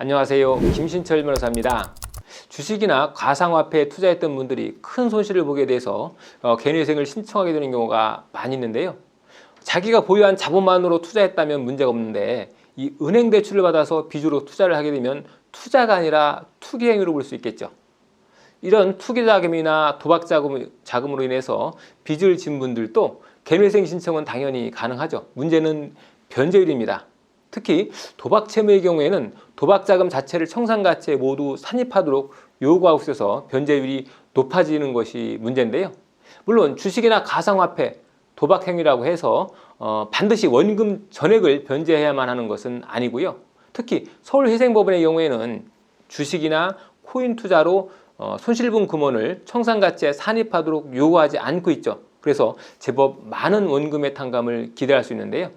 안녕하세요. 김신철 변호사입니다. 주식이나 가상화폐에 투자했던 분들이 큰 손실을 보게 돼서 개인회생을 신청하게 되는 경우가 많이 있는데요. 자기가 보유한 자본만으로 투자했다면 문제가 없는데 이 은행 대출을 받아서 빚으로 투자를 하게 되면 투자가 아니라 투기 행위로 볼 수 있겠죠. 이런 투기 자금이나 도박 자금으로 인해서 빚을 진 분들도 개인회생 신청은 당연히 가능하죠. 문제는 변제율입니다. 특히 도박 채무의 경우에는 도박 자금 자체를 청산가치에 모두 산입하도록 요구하고 있어서 변제율이 높아지는 것이 문제인데요. 물론 주식이나 가상화폐, 도박 행위라고 해서 반드시 원금 전액을 변제해야만 하는 것은 아니고요. 특히 서울회생법원의 경우에는 주식이나 코인 투자로 손실분 금원을 청산가치에 산입하도록 요구하지 않고 있죠. 그래서 제법 많은 원금의 탕감을 기대할 수 있는데요.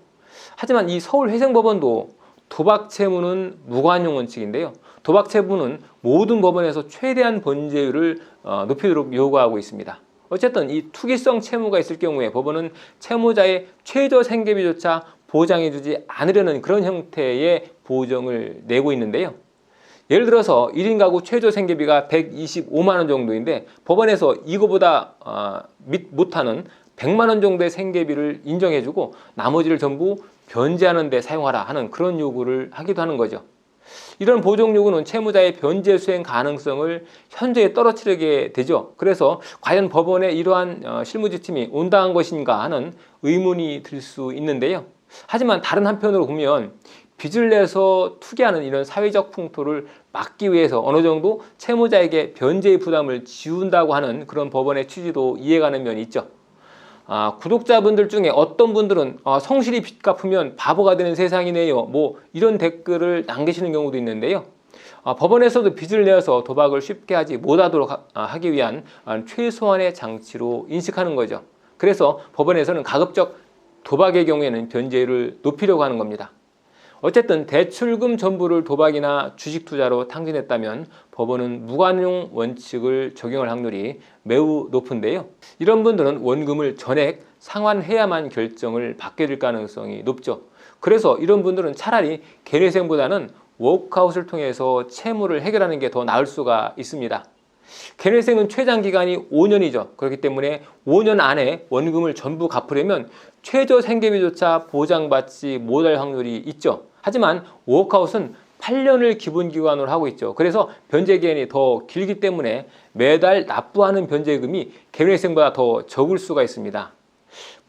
하지만 이 서울회생법원도 도박 채무는 무관용 원칙인데요. 도박 채무는 모든 법원에서 최대한 변제율을 높이도록 요구하고 있습니다. 어쨌든 이 투기성 채무가 있을 경우에 법원은 채무자의 최저 생계비조차 보장해주지 않으려는 그런 형태의 보정을 내고 있는데요. 예를 들어서 1인 가구 최저 생계비가 125만 원 정도인데 법원에서 이거보다 못하는 100만 원 정도의 생계비를 인정해주고 나머지를 전부 변제하는 데 사용하라 하는 그런 요구를 하기도 하는 거죠. 이런 보정 요구는 채무자의 변제 수행 가능성을 현저히 떨어뜨리게 되죠. 그래서 과연 법원의 이러한 실무 지침이 온당한 것인가 하는 의문이 들 수 있는데요. 하지만 다른 한편으로 보면 빚을 내서 투기하는 이런 사회적 풍토를 막기 위해서 어느 정도 채무자에게 변제의 부담을 지운다고 하는 그런 법원의 취지도 이해가는 면이 있죠. 구독자분들 중에 어떤 분들은 성실히 빚 갚으면 바보가 되는 세상이네요. 뭐 이런 댓글을 남기시는 경우도 있는데요. 법원에서도 빚을 내어서 도박을 쉽게 하지 못하도록 하기 위한 최소한의 장치로 인식하는 거죠. 그래서 법원에서는 가급적 도박의 경우에는 변제율을 높이려고 하는 겁니다. 어쨌든 대출금 전부를 도박이나 주식 투자로 탕진했다면 법원은 무관용 원칙을 적용할 확률이 매우 높은데요. 이런 분들은 원금을 전액 상환해야만 결정을 받게 될 가능성이 높죠. 그래서 이런 분들은 차라리 개인회생보다는 워크아웃을 통해서 채무를 해결하는 게 더 나을 수가 있습니다. 개인회생은 최장 기간이 5년이죠. 그렇기 때문에 5년 안에 원금을 전부 갚으려면 최저 생계비조차 보장받지 못할 확률이 있죠. 하지만 워크아웃은 8년을 기본기간으로 하고 있죠. 그래서 변제 기간이 더 길기 때문에 매달 납부하는 변제금이 개인회생보다 더 적을 수가 있습니다.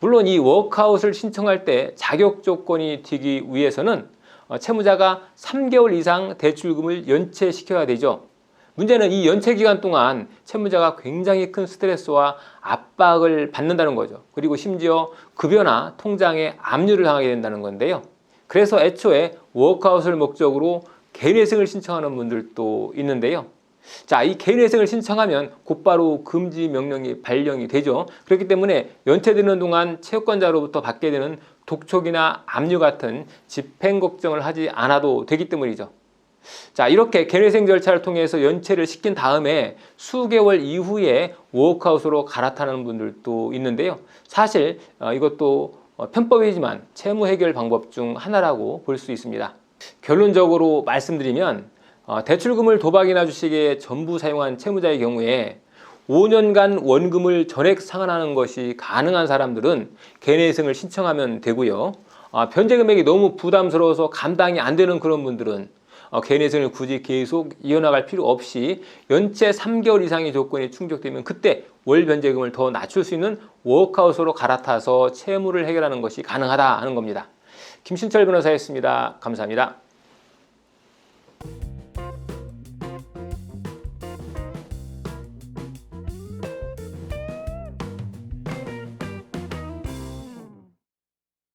물론 이 워크아웃을 신청할 때 자격 조건이 되기 위해서는 채무자가 3개월 이상 대출금을 연체시켜야 되죠. 문제는 이 연체 기간 동안 채무자가 굉장히 큰 스트레스와 압박을 받는다는 거죠. 그리고 심지어 급여나 통장에 압류를 당하게 된다는 건데요. 그래서 애초에 워크아웃을 목적으로 개인회생을 신청하는 분들도 있는데요. 자, 이 개인회생을 신청하면 곧바로 금지 명령이 발령이 되죠. 그렇기 때문에 연체되는 동안 채권자로부터 받게 되는 독촉이나 압류 같은 집행 걱정을 하지 않아도 되기 때문이죠. 자, 이렇게 개인회생 절차를 통해서 연체를 시킨 다음에 수개월 이후에 워크아웃으로 갈아타는 분들도 있는데요. 사실 이것도 편법이지만 채무 해결 방법 중 하나라고 볼 수 있습니다. 결론적으로 말씀드리면 대출금을 도박이나 주식에 전부 사용한 채무자의 경우에 5년간 원금을 전액 상환하는 것이 가능한 사람들은 개인회생을 신청하면 되고요. 변제 금액이 너무 부담스러워서 감당이 안 되는 그런 분들은 개인회생을 굳이 계속 이어나갈 필요 없이 연체 3개월 이상의 조건이 충족되면 그때 월 변제금을 더 낮출 수 있는 워크아웃으로 갈아타서 채무를 해결하는 것이 가능하다 하는 겁니다. 김신철 변호사였습니다. 감사합니다.